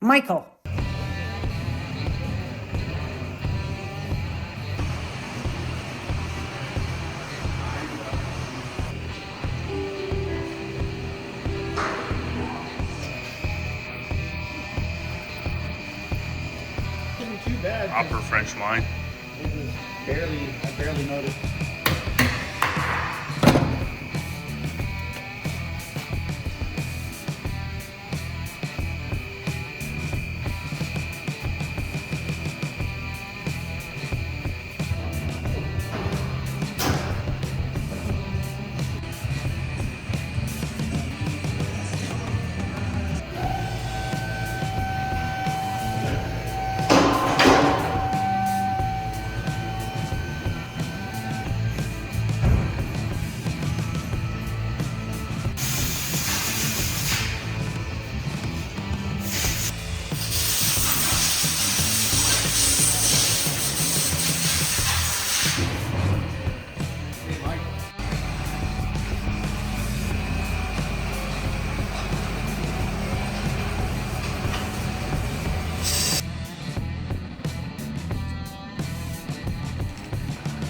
Michael. Isn't too bad. Upper French line. I barely noticed.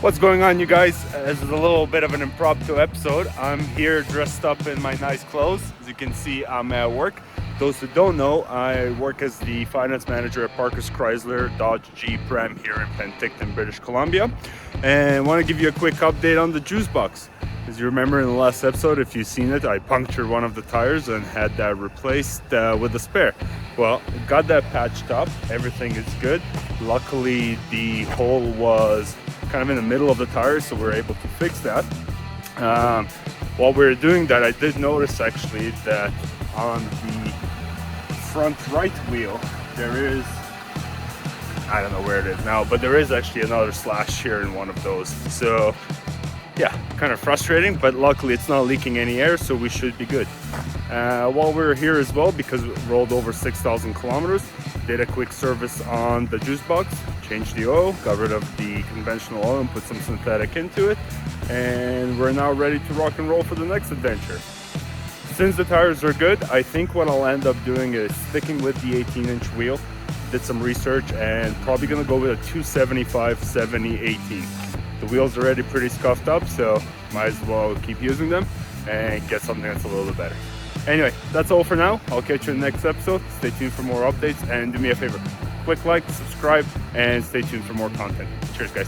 What's going on, you guys? This is a little bit of an impromptu episode. I'm here dressed up in my nice clothes. As you can see, I'm at work. Those who don't know, I work as the finance manager at Parker's Chrysler Dodge Jeep Ram here in Penticton, British Columbia. And I want to give you a quick update on the juice box. As you remember in the last episode, if you've seen it, I punctured one of the tires and had that replaced with a spare. Well, got that patched up. Everything is good. Luckily, the hole was kind of in the middle of the tire, so we're able to fix that. While we were doing that, I did notice actually that on the front right wheel there is, I don't know where it is now, but there is actually another slash here in one of those. So yeah, kind of frustrating, but luckily it's not leaking any air, so we should be good. While we're here as well, because we rolled over 6,000 kilometers, did a quick service on the juice box, changed the oil, got rid of the conventional oil and put some synthetic into it, and we're now ready to rock and roll for the next adventure. Since the tires are good, I think what I'll end up doing is sticking with the 18-inch wheel. Did some research and probably gonna go with a 275/70/18. The wheels are already pretty scuffed up, so might as well keep using them and get something that's a little bit better. Anyway, that's all for now. I'll catch you in the next episode. Stay tuned for more updates, and do me a favor, quick like, subscribe, and stay tuned for more content. Cheers, guys.